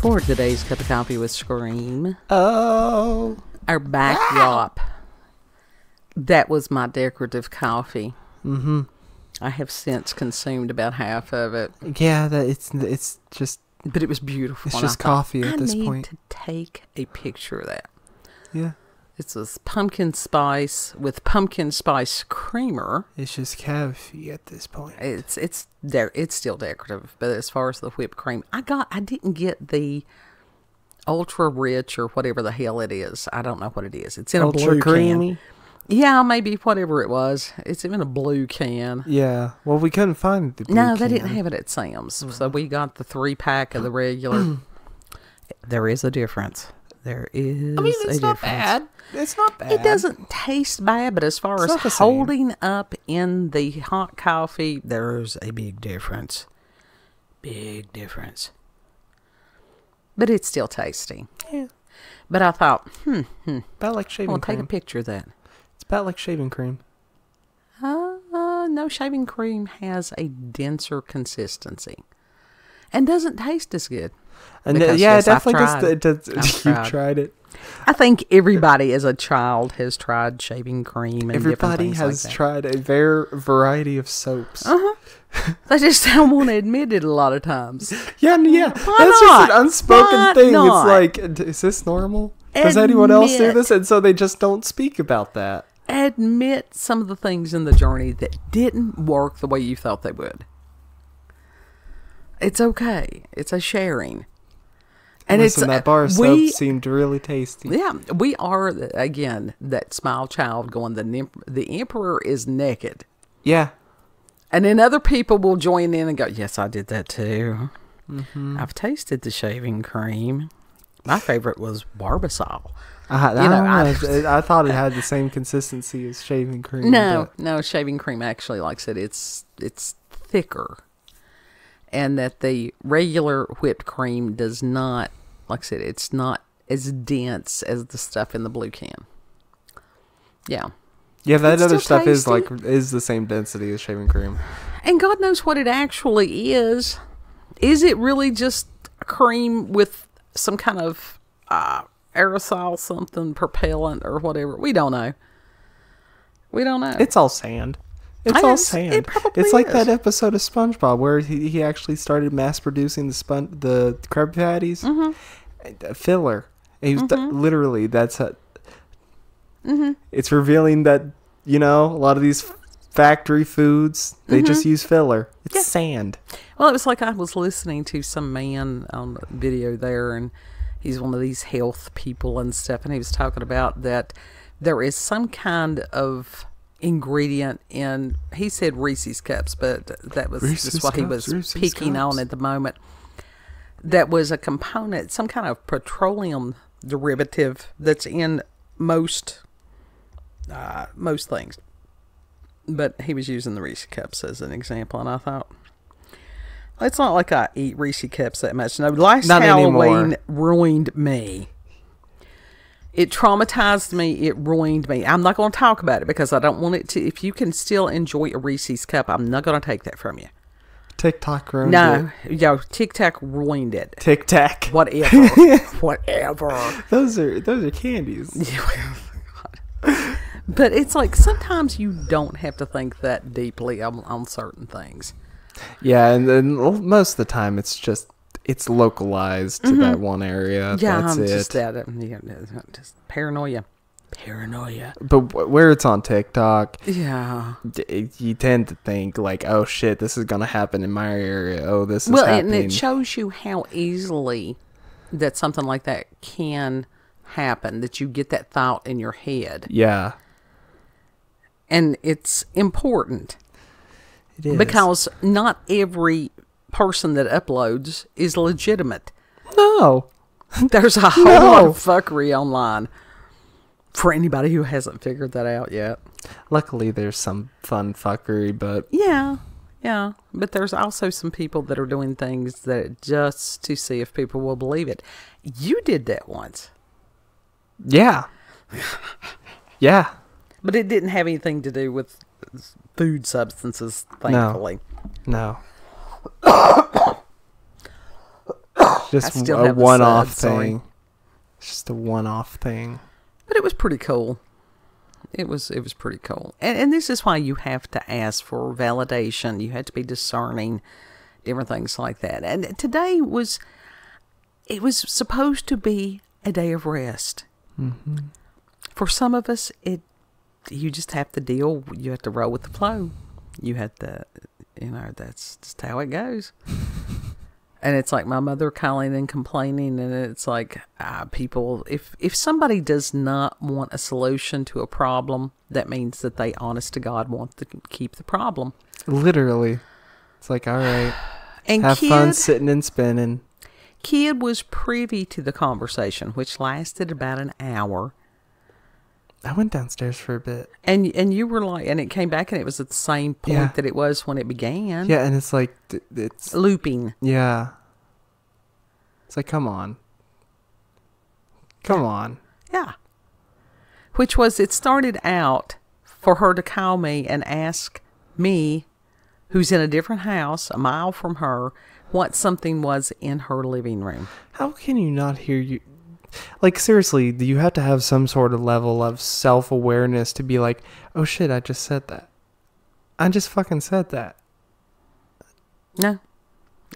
For today's cup of coffee with Scream, Oh. our backdrop. That was my decorative coffee. Mm-hmm. I have since consumed about half of it. Yeah, it's just... But it was beautiful. It's just coffee at this point. I need to take a picture of that. Yeah. It's this pumpkin spice with pumpkin spice creamer. It's just coffee at this point. It's still decorative, but as far as the whipped cream, I didn't get the ultra rich or whatever the hell it is. I don't know what it is. It's in a blue creamy. can. Yeah, maybe whatever it was. It's in a blue can. Yeah. Well, we couldn't find the blue No, they can. didn't have it at Sam's. So we got the 3-pack of the regular. There is a difference. There is I mean, it's a not difference. bad. It's not bad. It doesn't taste bad, but as far It's as not the same. holding up in the hot coffee, there's a big difference. Big difference. But it's still tasty. Yeah. But I thought, About like shaving I'll cream. take a picture of that. It's about like shaving cream. No, shaving cream has a denser consistency. And doesn't taste as good. And Because, yeah, yes, it I've definitely does. I've You've tried it. I think everybody as a child has tried shaving cream and Everybody different things has like that. tried a variety of soaps. They just don't want to admit it a lot of times. Yeah, yeah. Why That's just not? an unspoken Why thing. not? It's like, is this normal? Does anyone else do Admit. this? And so they just don't speak about that. Admit some of the things in the journey that didn't work the way you thought they would. It's okay. It's a sharing. And Listen, that bar of soap we seemed really tasty. Yeah, we are again that smile child going. The emperor is naked, Yeah. and then other people will join in and go, "Yes, I did that too. Mm-hmm. I've tasted the shaving cream. My favorite was Barbasol. I thought it had the same consistency as shaving cream. No, shaving cream actually, like I said, it's thicker, and that the regular whipped cream does not, like I said, it's not as dense as the stuff in the blue can. Yeah. Yeah, that It's other still stuff tasty. is the same density as shaving cream. And God knows what it actually is. Is it really just a cream with some kind of aerosol, something, propellant, or whatever? We don't know. We don't know. It's all sand. It's I all guess sand. it probably It's like is. that episode of SpongeBob where he actually started mass producing the Krabby Patties. Mm-hmm. Filler. He was literally that's a. Mm-hmm. It's revealing that a lot of these factory foods they just use filler. It's sand. Well, it was like I was listening to some man on the video there, and he's one of these health people and stuff, and he was talking about that there is some kind of ingredient in, he said Reese's Cups, but that was Reese's just what he Cups, was Reese's picking on Cups. at the moment. That was a component, some kind of petroleum derivative that's in most things. But he was using the Reese's Cups as an example, and I thought, it's not like I eat Reese's Cups that much. No, last Not Halloween anymore. ruined me. It traumatized me. It ruined me. I'm not going to talk about it because I don't want it to. If you can still enjoy a Reese's Cup, I'm not going to take that from you. TikTok ruined No, it. Tic Tac ruined it. Tic Tac. Whatever. Whatever. Those are candies. But it's like sometimes you don't have to think that deeply on certain things. Yeah, and then most of the time it's localized to that one area. Yeah, That's I'm it. just paranoia. But where it's on TikTok, Yeah. you tend to think like, oh shit, this is gonna happen in my area. Oh, this is Well, happening. and it shows you how easily that something like that can happen, that you get that thought in your head. Yeah, And it's important it is. because not every person that uploads is legitimate. no, There's a whole lot of fuckery online for anybody who hasn't figured that out yet. luckily there's some fun fuckery, but Yeah. But there's also some people that are doing things that just to see if people will believe it. You did that once. yeah. But it didn't have anything to do with food substances, thankfully. No. just still a have the one-off sad story. thing. It's just a one-off thing. But it was pretty cool. It was pretty cool. And this is why you have to ask for validation. You have to be discerning, different things like that. And today was supposed to be a day of rest. Mm-hmm. For some of us, you just have to deal. You have to roll with the flow. You have to, that's just how it goes. And it's like my mother calling and complaining, and it's like people, if somebody does not want a solution to a problem, that means that they, honest to God, want to keep the problem. Literally. It's like, all right, and have fun sitting and spinning. Kid was privy to the conversation, which lasted about an hour. I went downstairs for a bit. And you were like, and it came back, and it was at the same point that it was when it began. Yeah, and it's like, it's looping. Yeah. It's like, come on. Come on. Yeah. Which was, it started out for her to call me and ask me, who's in a different house, a mile from her, what something was in her living room. How can you not hear you? Like, seriously, do you have to have some sort of level of self-awareness to be like, oh shit, I just said that. I just fucking said that. No,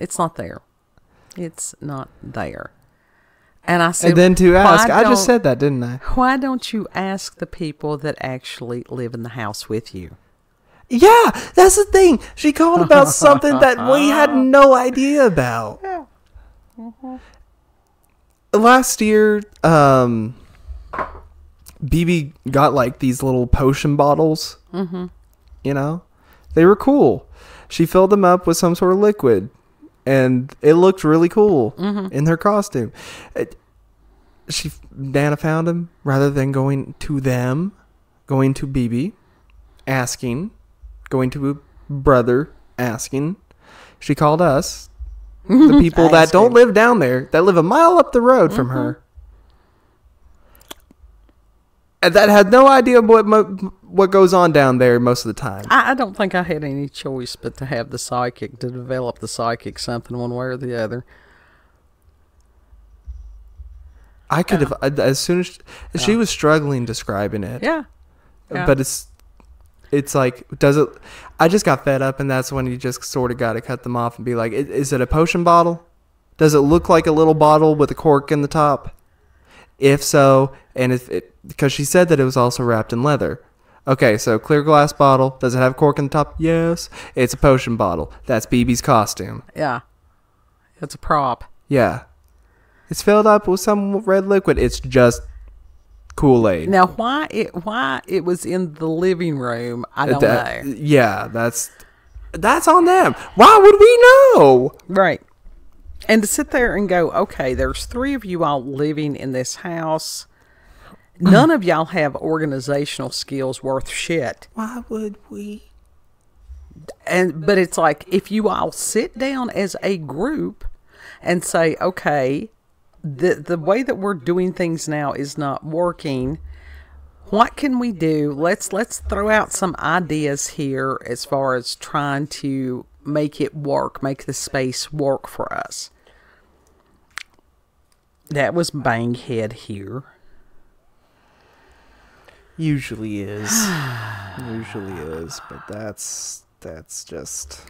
it's not there. It's not there. And I said, and then to ask, I just said that, didn't I? Why don't you ask the people that actually live in the house with you? Yeah, that's the thing. She called about something that we had no idea about. Yeah. Mm-hmm. Last year, BB got like these little potion bottles. Mm-hmm. You know, they were cool. She filled them up with some sort of liquid, and it looked really cool in her costume. Nana found him rather than going to them, going to BB, asking, going to a brother, asking. She called us. The people that don't live down there, that live a mile up the road from her, and that had no idea what goes on down there most of the time. I don't think I had any choice but to have the psychic, to develop the psychic something one way or the other. I could have, as soon as she was struggling describing it. Yeah. But it's like, does it, I just got fed up, and that's when you just sort of got to cut them off and be like, is it a potion bottle? Does it look like a little bottle with a cork in the top? If so, and because she said that it was also wrapped in leather. Okay, so clear glass bottle. Does it have cork in the top? Yes. It's a potion bottle. That's BB's costume. Yeah. It's a prop. Yeah. It's filled up with some red liquid. It's just Kool-Aid. Now, why it was in the living room, I don't know. Yeah, that's on them. Why would we know? Right. And to sit there and go, okay, there's 3 of you all living in this house. None of y'all have organizational skills worth shit. Why would we? But it's like, if you all sit down as a group and say, okay, the way that we're doing things now is not working. What can we do? Let's throw out some ideas here as far as trying to make it work, make the space work for us. That was Banghead here. Usually is. But that's just...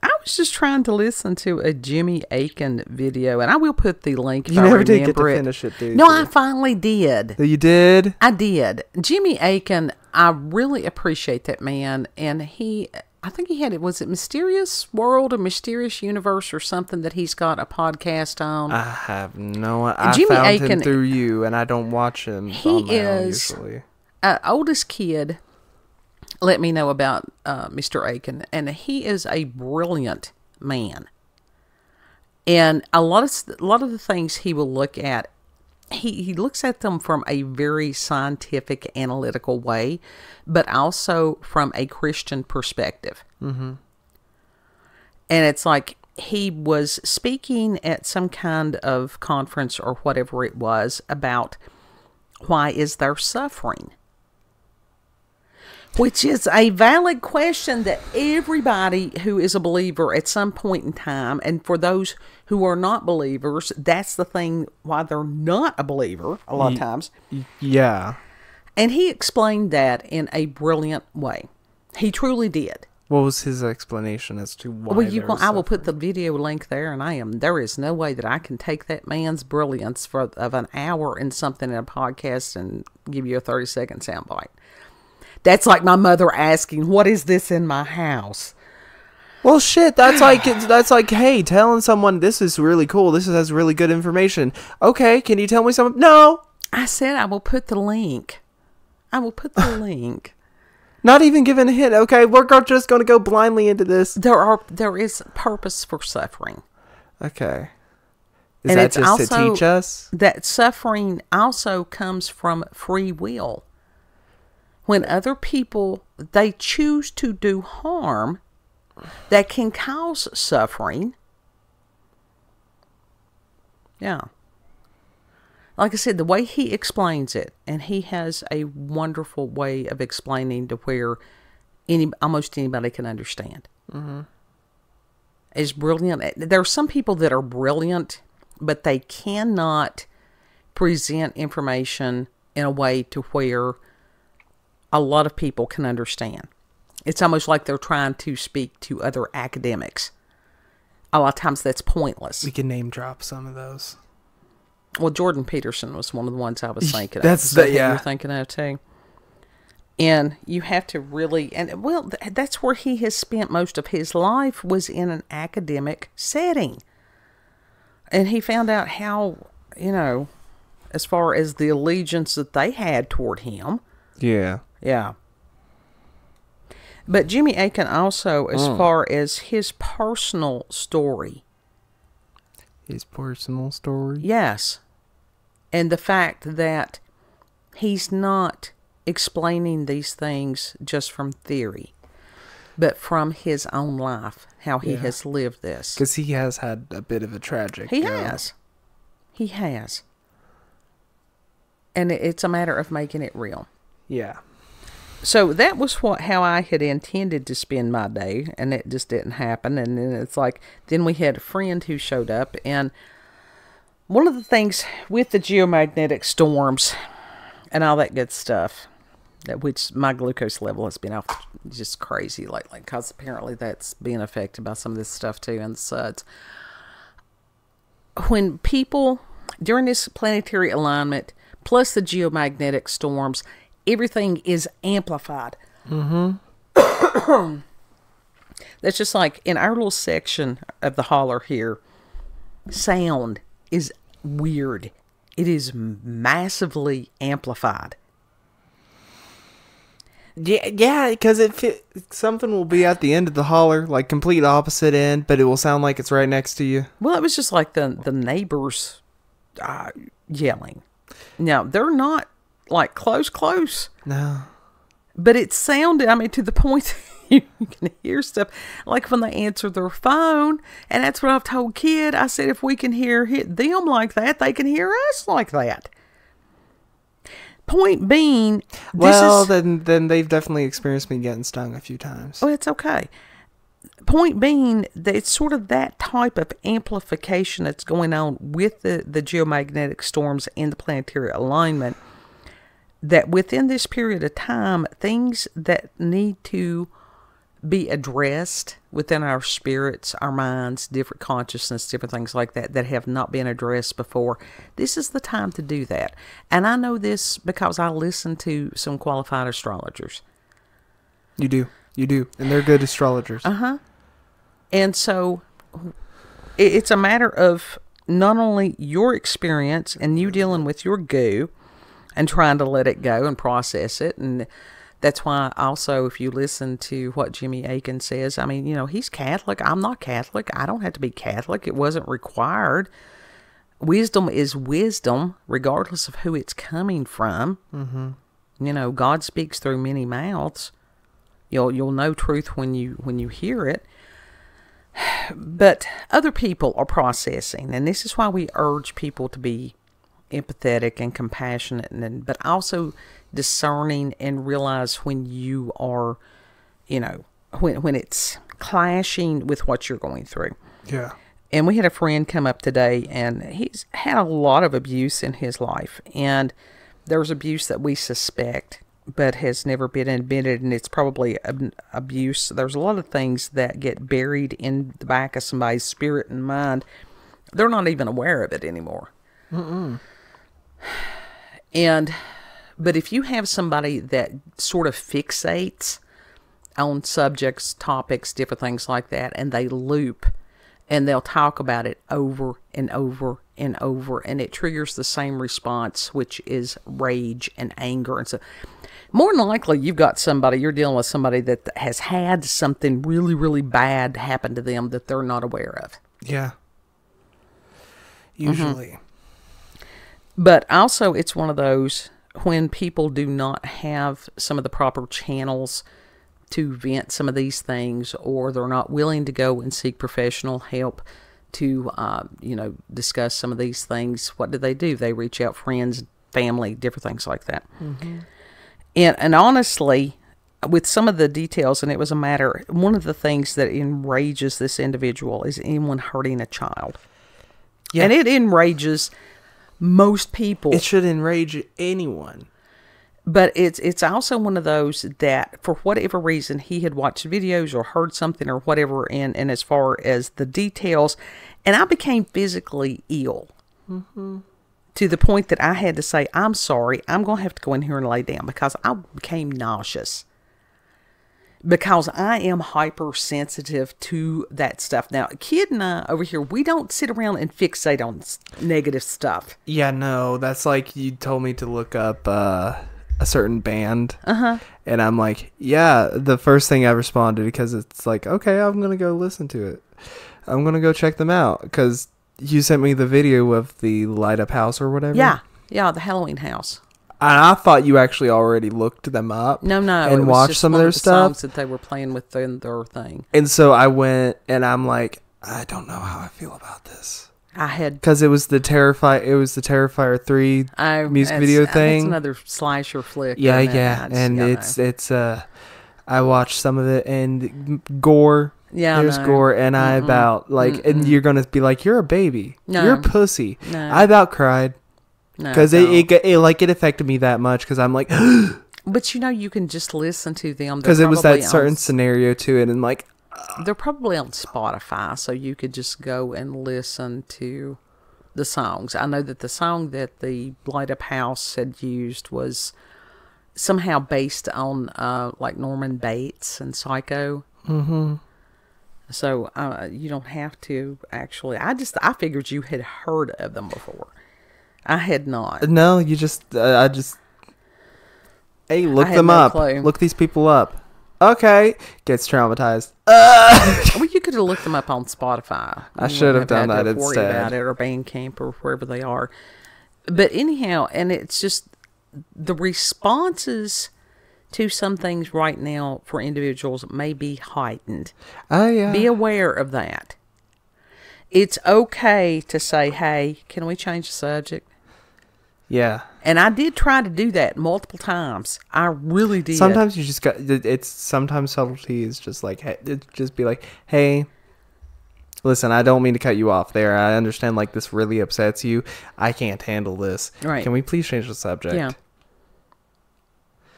I was just trying to listen to a Jimmy Akin video, and I will put the link if you I never remember did get to it. finish it, did No, you? I finally did. You did? I did. Jimmy Akin, I really appreciate that man, and I think he had was it Mysterious World or Mysterious Universe or something that he's got a podcast on. I have no idea. I Jimmy found Akin, him through you, and I don't watch him. He is usually. Oldest kid. Let me know about Mr. Akin, and he is a brilliant man. And a lot of the things he will look at, he looks at them from a very scientific, analytical way, but also from a Christian perspective. Mm-hmm. And it's like he was speaking at some kind of conference or whatever it was about why is there suffering? Which is a valid question that everybody who is a believer at some point in time, and for those who are not believers, that's the thing why they're not a believer a lot of times. Yeah. And he explained that in a brilliant way. He truly did. What was his explanation as to why? Well, I will put the video link there, and there is no way that I can take that man's brilliance of an hour and something in a podcast and give you a 30-second soundbite. That's like my mother asking, "What is this in my house?" Well, shit, that's like, hey, telling someone this is really cool. This has really good information. Okay, can you tell me something? No. I said I will put the link. Link. Not even giving a hint. Okay, we're just going to go blindly into this. There is purpose for suffering. Okay. Is that just to teach us? That suffering also comes from free will. When other people, they choose to do harm that can cause suffering. Yeah. Like I said, the way he explains it, and he has a wonderful way of explaining to where almost anybody can understand. Mm-hmm. Is brilliant. There are some people that are brilliant, but they cannot present information in a way to where a lot of people can understand. It's almost like they're trying to speak to other academics. A lot of times that's pointless. We can name drop some of those. Well, Jordan Peterson was one of the ones I was thinking of. That's you're thinking of too. And you have to really, that's where he has spent most of his life, was in an academic setting. And he found out how, as far as the allegiance that they had toward him. Yeah. Yeah. But Jimmy Akin also, as far as his personal story. His personal story? Yes. And the fact that he's not explaining these things just from theory, but from his own life, how he has lived this. Because he has had a bit of a tragic... He has. And it's a matter of making it real. Yeah. So that was how I had intended to spend my day, and it just didn't happen. And then it's like, then we had a friend who showed up, and one of the things with the geomagnetic storms and all that good stuff, which my glucose level has been off just crazy lately, because apparently that's being affected by some of this stuff too, and the suds. When people, during this planetary alignment, plus the geomagnetic storms, everything is amplified. Mm-hmm. That's just like in our little section of the holler here, sound is weird. It is massively amplified. Yeah, because something will be at the end of the holler, like complete opposite end, but it will sound like it's right next to you. Well, it was just like the neighbors yelling. Now, they're not like close. No. But it sounded, to the point you can hear stuff like when they answer their phone. And that's what I've told Kid. I said, if we can hear them like that, they can hear us like that. Point being, then they've definitely experienced me getting stung a few times. Oh, it's okay. Point being, that it's sort of that type of amplification that's going on with the geomagnetic storms and the planetary alignment, that within this period of time, things that need to be addressed within our spirits, our minds, different consciousness, different things like that have not been addressed before, this is the time to do that. And I know this because I listen to some qualified astrologers. You do. And they're good astrologers. Uh-huh. And so it's a matter of not only your experience and you dealing with your goo and trying to let it go and process it. And that's why also, if you listen to what Jimmy Akin says, he's Catholic. I'm not Catholic. I don't have to be Catholic. It wasn't required. Wisdom is wisdom, regardless of who it's coming from. Mm-hmm. God speaks through many mouths. You'll know truth when you hear it. But other people are processing, and this is why we urge people to be empathetic and compassionate, but also discerning and realize when you are, when it's clashing with what you're going through. Yeah. And we had a friend come up today, and he's had a lot of abuse in his life. And there's abuse that we suspect, but has never been admitted, and it's probably abuse. There's a lot of things that get buried in the back of somebody's spirit and mind. They're not even aware of it anymore. But if you have somebody that sort of fixates on subjects, topics, different things like that, and they loop, and they'll talk about it over and over and over, and it triggers the same response, which is rage and anger. And so more than likely you're dealing with somebody that has had something really, really bad happen to them that they're not aware of. Yeah. Usually. But also it's one of those when people do not have some of the proper channels to vent some of these things, or they're not willing to go and seek professional help to, discuss some of these things. What do? They reach out, friends, family, different things like that. And honestly, with some of the details, and it was one of the things that enrages this individual is anyone hurting a child. Yeah. And it enrages most people. It should enrage anyone. But it's also one of those that, for whatever reason, he had watched videos or heard something or whatever, and as far as the details, and I became physically ill to the point that I had to say, I'm sorry, I'm going to have to go in here and lay down, because I became nauseous. Because I am hypersensitive to that stuff. Now, Kid and I over here, we don't sit around and fixate on negative stuff. Yeah, no, that's like you told me to look up a certain band. And I'm like, yeah, the first thing I responded, because it's like, okay, I'm going to go listen to it. I'm going to go check them out, because you sent me the video of the light up house or whatever. Yeah, the Halloween house. And I thought you actually already looked them up. No, and watched some of their stuff. Songs that they were playing with their thing. And so I went, and I'm like, I don't know how I feel about this. Because it was the Terrifier 3 music video thing. It's another slasher flick. Yeah. And it's I watched some of it, and gore. Yeah, there's gore, and I about and you're gonna be like, you're a baby. No. You're a pussy. No. I about cried. Because it affected me that much, because I'm like... But you can just listen to them. Because it was that certain scenario to it, and like... They're probably on Spotify, so you could just go and listen to the songs. I know that the song that the Light Up House had used was somehow based on like Norman Bates and Psycho. So you don't have to actually... I figured you had heard of them before. I had not. No, you just, hey, look them up. Clue. Look these people up. Okay. Gets traumatized. Well, you could have looked them up on Spotify. I should have done that instead. About it, or Bandcamp, or wherever they are. But anyhow, and it's just the responses to some things right now for individuals may be heightened. Oh, yeah. Be aware of that. It's okay to say, hey, can we change the subject? Yeah. And I did try to do that multiple times. I really did. Sometimes you just sometimes subtlety is just like, hey, just be like, hey, listen, I don't mean to cut you off there. I understand, like, this really upsets you. I can't handle this. Right. Can we please change the subject? Yeah.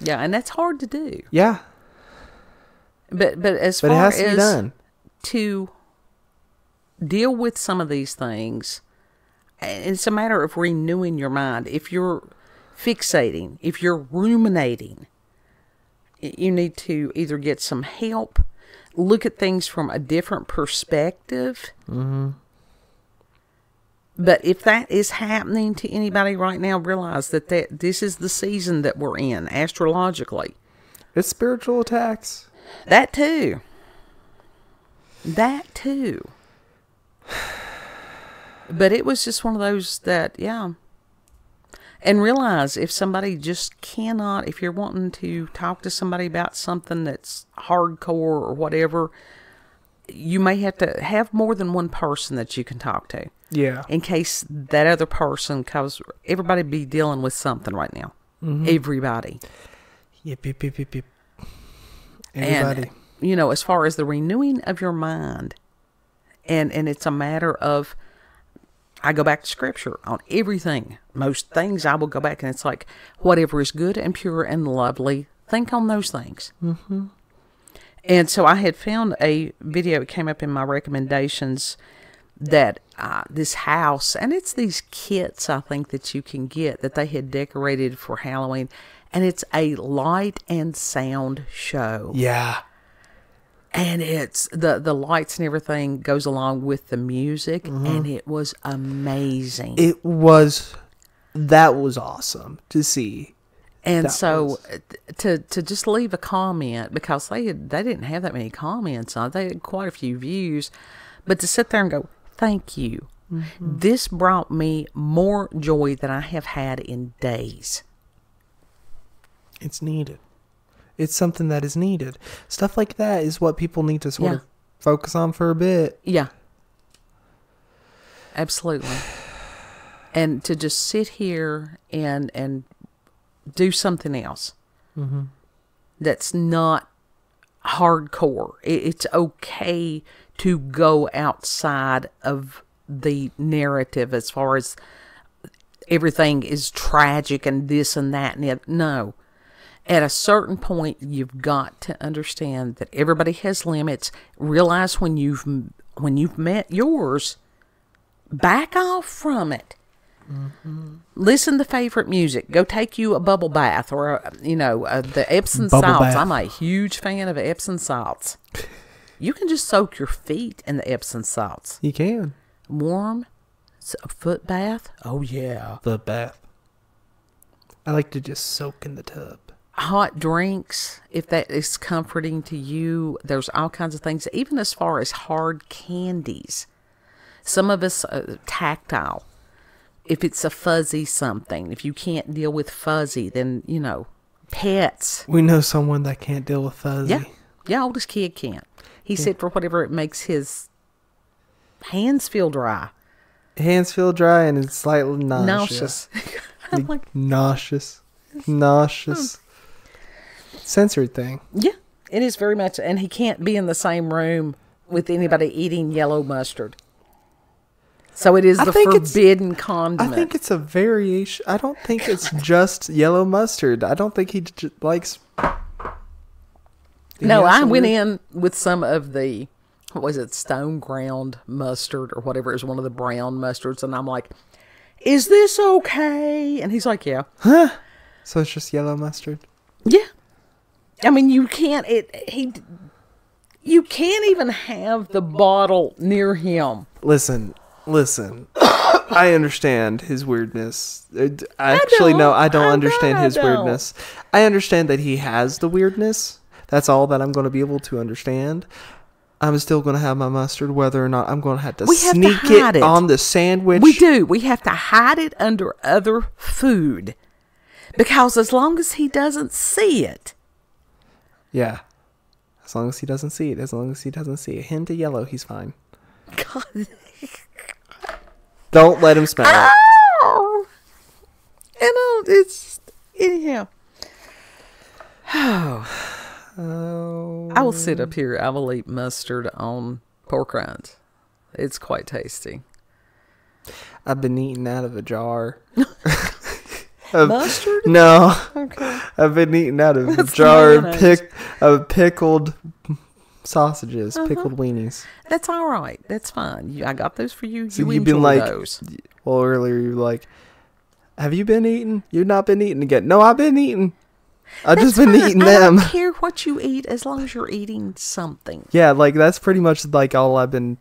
Yeah, and that's hard to do. Yeah. But as far it has as to be done. To deal with some of these things, it's a matter of renewing your mind. If you're fixating, if you're ruminating, you need to either get some help, look at things from a different perspective. But if that is happening to anybody right now, realize that this is the season that we're in, astrologically. It's spiritual attacks. That too. That too. But it was just one of those that, yeah. And realize if somebody just cannot, if you're wanting to talk to somebody about something that's hardcore or whatever, you may have to have more than one person that you can talk to. Yeah. In case that other person, because everybody be dealing with something right now. Mm-hmm. Everybody. Yep. Everybody. And, as far as the renewing of your mind, and it's a matter of, I go back to scripture on everything. Most things I will go back, and it's like, whatever is good and pure and lovely, think on those things. Mm-hmm. And so I had found a video, it came up in my recommendations, that this house, and it's these kits, I think, that you can get, that they had decorated for Halloween, and it's a light and sound show. Yeah. And it's the lights and everything goes along with the music, and it was amazing. That was awesome to see. And so to just leave a comment, because they didn't have that many comments on it. They had quite a few views, but to sit there and go, thank you. Mm-hmm. This brought me more joy than I have had in days. It's needed. It's something that is needed. Stuff like that is what people need to sort of focus on for a bit. Yeah. Absolutely. And to just sit here and do something else. Mm-hmm. That's not hardcore. It's okay to go outside of the narrative as far as everything is tragic and this and that and the other. No. At a certain point, you've got to understand that everybody has limits. Realize when you've met yours, back off from it. Mm-hmm. Listen to favorite music. Go take you a bubble bath, or the Epsom salts. I'm a huge fan of Epsom salts. You can just soak your feet in the Epsom salts. You can. Warm, a foot bath. Oh yeah, foot bath. I like to just soak in the tub. Hot drinks, if that is comforting to you. There's all kinds of things, even as far as hard candies. Some of us tactile. If it's a fuzzy something, if you can't deal with fuzzy, then, pets. We know someone that can't deal with fuzzy. Yeah, oldest kid can't. He said for whatever it makes his hands feel dry. Hands feel dry and it's slightly nauseous. I'm like, nauseous. Sensory thing. Yeah, it is very much. And he can't be in the same room with anybody eating yellow mustard. So it is the forbidden condiment. I think it's a variation. I don't think it's just yellow mustard. I don't think he likes... No, I went in with some of the, what was it, stone ground mustard or whatever. It was one of the brown mustards. And I'm like, is this okay? And he's like, yeah. Huh? So it's just yellow mustard? Yeah. I mean, you can't even have the bottle near him. Listen. I understand his weirdness. I don't understand his weirdness. I understand that he has the weirdness. That's all that I'm going to be able to understand. I'm still going to have my mustard, whether or not I'm going to have to sneak it on the sandwich. We do. We have to hide it under other food. Because as long as he doesn't see it. Yeah. As long as he doesn't see it. As long as he doesn't see a hint of yellow, he's fine. God. Don't let him smell it. It's anyhow. I will sit up here. I will eat mustard on pork rinds. It's quite tasty. I've been eating out of a jar. Mustard? No. Okay. I've been eating out of a jar of pickled sausages, pickled weenies. That's all right. That's fine. I got those for you. So you've been like, those. Well, earlier you were like, have you been eating? You've not been eating again. No, I've been eating. I've just been eating them. I don't care what you eat as long as you're eating something. Yeah, like that's pretty much like all I've been.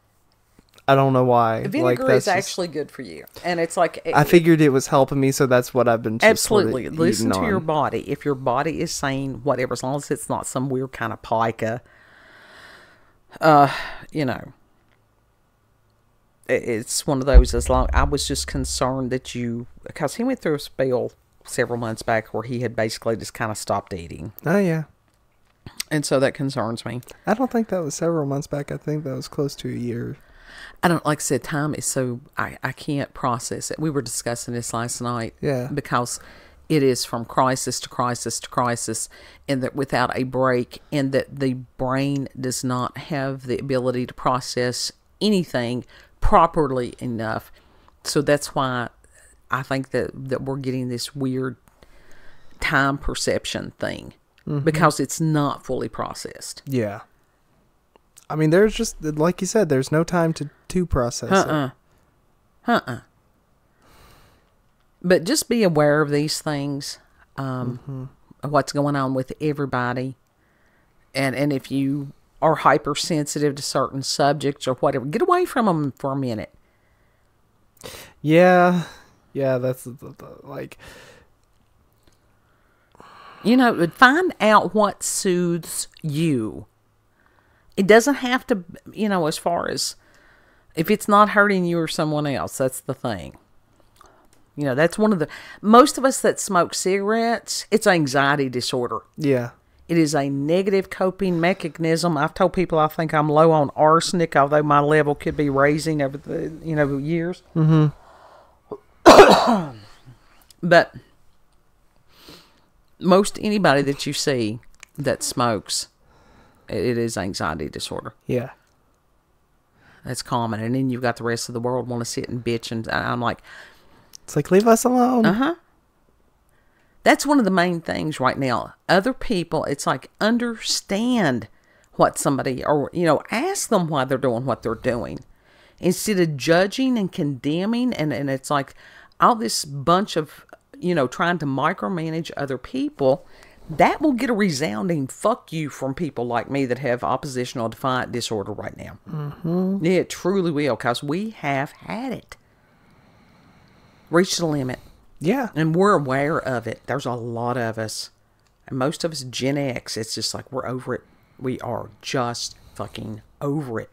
I don't know why. Vinegar is actually good for you. And it's like... I figured it was helping me, so that's what I've been just absolutely. Sort of listen to your body. If your body is saying whatever, as long as it's not some weird kind of pica, it's one of those. As long... I was just concerned that you... Because he went through a spell several months back where he had basically just kind of stopped eating. Oh, yeah. And so that concerns me. I don't think that was several months back. I think that was close to a year. I don't, like I said, time is so, I can't process it. We were discussing this last night. Yeah. Because it is from crisis to crisis to crisis, and that without a break, and that the brain does not have the ability to process anything properly enough. So that's why I think that we're getting this weird time perception thing, because it's not fully processed. Yeah. I mean, there's just, like you said, there's no time to process it. But just be aware of these things, of what's going on with everybody. And if you are hypersensitive to certain subjects or whatever, get away from them for a minute. Yeah. Yeah, that's like... You know, find out what soothes you. It doesn't have to, you know, as far as if it's not hurting you or someone else, that's the thing. You know, that's one of the, most of us that smoke cigarettes, it's anxiety disorder. Yeah. It is a negative coping mechanism. I've told people I think I'm low on arsenic, although my level could be raising over the, you know, years. But most anybody that you see that smokes, it is anxiety disorder. Yeah. That's common. And then you've got the rest of the world want to sit and bitch. And I'm like... It's like, leave us alone. That's one of the main things right now. Other people, it's like, understand what somebody... Or, you know, ask them why they're doing what they're doing. Instead of judging and condemning. And it's like all this bunch of... You know, trying to micromanage other people, that will get a resounding fuck you from people like me that have oppositional defiant disorder right now. It truly will, because we have had it. Reached the limit. Yeah. And we're aware of it. There's a lot of us. And most of us Gen X, it's just like we're over it. We are just fucking over it.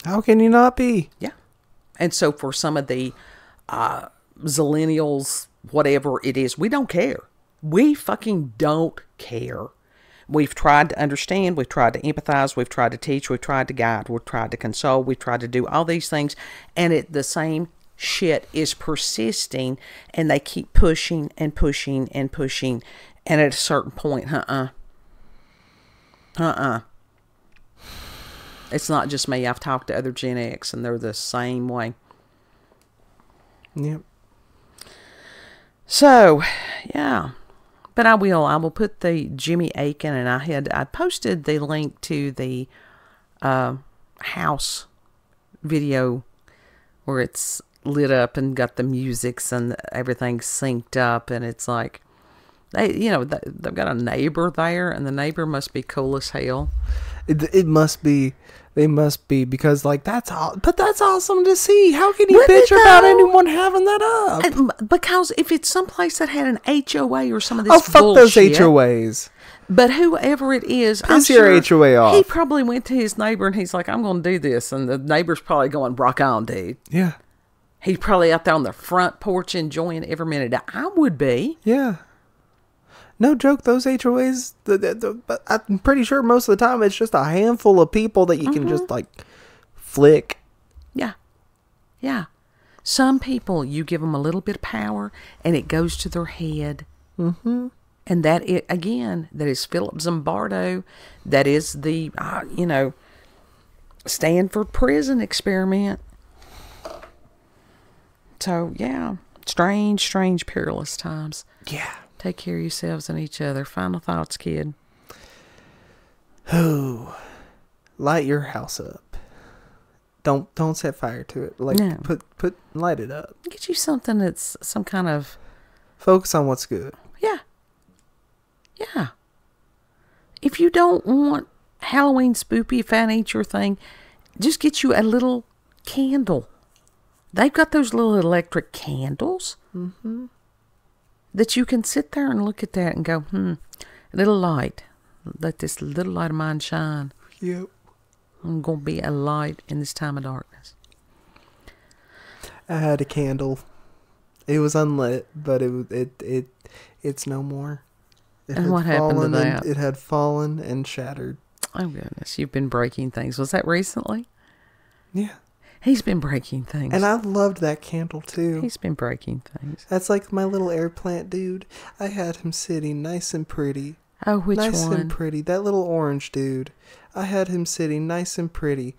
How can you not be? Yeah. And so for some of the zillennials, whatever it is, we don't care. We fucking don't care. We've tried to understand, we've tried to empathize, we've tried to teach, we've tried to guide, we've tried to console, we've tried to do all these things, and the same shit is persisting, and they keep pushing and pushing and pushing, and at a certain point, it's not just me. I've talked to other Gen X, and they're the same way. Yep. So, yeah. But I will put the Jimmy Akin, and I posted the link to the house video where it's lit up and got the musics and everything synced up, and it's like, they've got a neighbor there, and the neighbor must be cool as hell. It must be. They must be, because like that's awesome to see. How can you bitch about anyone having that up? Because if it's someplace that had an HOA or some of this fuck bullshit, those HOAs. But whoever it is, I'm your sure HOA off. He probably went to his neighbor and he's like, "I'm going to do this," and the neighbor's probably going, "Rock on, dude." Yeah. He's probably out there on the front porch enjoying every minute. I would be. Yeah. No joke, those HOAs, but I'm pretty sure most of the time it's just a handful of people that you can just, like, flick. Yeah. Yeah. Some people, you give them a little bit of power, and it goes to their head. And that, that is Philip Zimbardo. That is the, Stanford prison experiment. So, yeah. Strange, perilous times. Yeah. Take care of yourselves and each other. Final thoughts, kid. Oh, light your house up. Don't set fire to it. Like light it up. Get you something that's some kind of focus on what's good. Yeah. If you don't want Halloween spoopy, if that ain't your thing, just get you a little candle. They've got those little electric candles. That you can sit there and look at that and go, little light. Let this little light of mine shine. Yep. I'm going to be a light in this time of darkness. I had a candle. It was unlit, but it's no more. And what happened to that? It had fallen and shattered. Oh, goodness. You've been breaking things. Was that recently? Yeah. He's been breaking things. And I loved that candle, too. He's been breaking things. That's like my little air plant dude. I had him sitting nice and pretty. Oh, which one? Nice and pretty. That little orange dude. I had him sitting nice and pretty.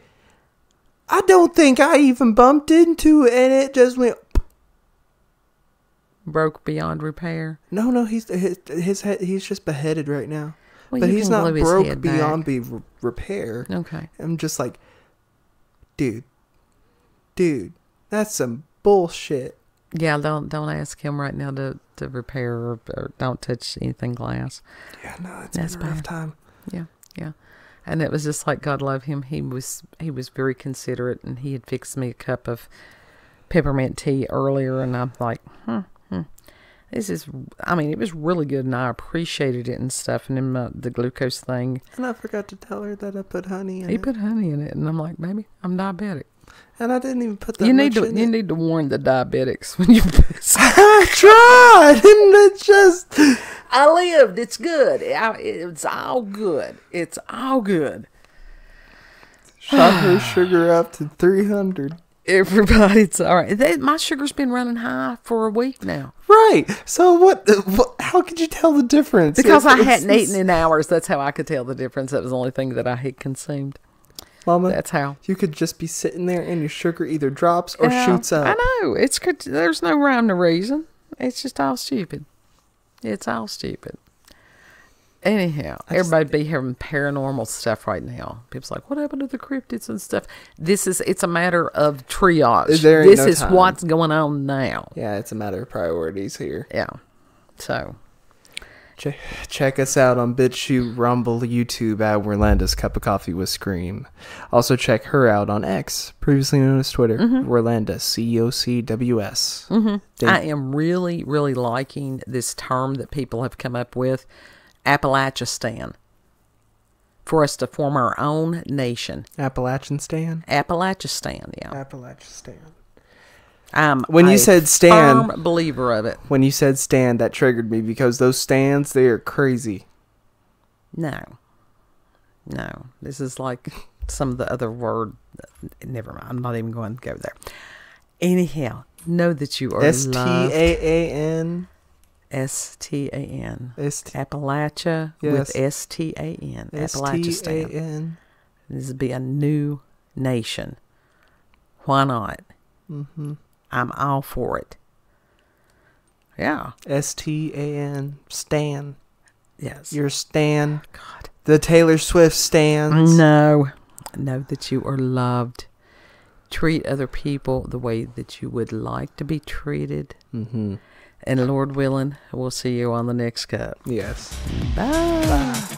I don't think I even bumped into it, and it just went... Broke beyond repair? No, he's just beheaded right now. Well, but he's not broke beyond repair. Okay. I'm just like, dude, that's some bullshit. Yeah, don't ask him right now to repair or don't touch anything glass. Yeah, no, that's been a rough time. Yeah. And it was just like, God love him. He was very considerate, and he had fixed me a cup of peppermint tea earlier, and I'm like, this is, I mean, it was really good, and I appreciated it and stuff, and then the glucose thing. And I forgot to tell her that I put honey in it. He put honey in it, and I'm like, baby, I'm diabetic. And I didn't even put that much in it. You need to warn the diabetics when you piss. I tried, and it just... I lived. It's good. It's all good. It's all good. Shot her sugar up to 300. Everybody's all right. My sugar's been running high for a week now. Right. So what how could you tell the difference? Because I hadn't eaten in hours. That's how I could tell the difference. That was the only thing that I had consumed. Mama, that's how. You could just be sitting there and your sugar either drops or shoots up. I know. There's no rhyme or reason. It's just all stupid. It's all stupid. Anyhow, everybody be having paranormal stuff right now. People's like, what happened to the cryptids and stuff? It's a matter of triage. This is what's going on now. Yeah, it's a matter of priorities here. Yeah. So. Check us out on BitChute, Rumble, YouTube at Werlanda's Cup of Coffee with Scream. Also check her out on X, previously known as Twitter, Werlanda, COCWS. Mm-hmm. I am really, really liking this term that people have come up with, Appalachian, for us to form our own nation. Appalachian, yeah. Appalachian. When you said stand, firm believer of it. When you said stand, that triggered me because those stands, they are crazy. No. This is like some of the other word. Never mind. I'm not even going to go there. Anyhow, know that you are STAAN. STAN. Appalachia with STAN. Appalachian. This will be a new nation. Why not? Mm-hmm. I'm all for it. Yeah. STAN. Stan. Yes. Your Stan. God. The Taylor Swift stans. No. Know that you are loved. Treat other people the way that you would like to be treated. Mm-hmm. And Lord willing, we'll see you on the next cup. Yes. Bye.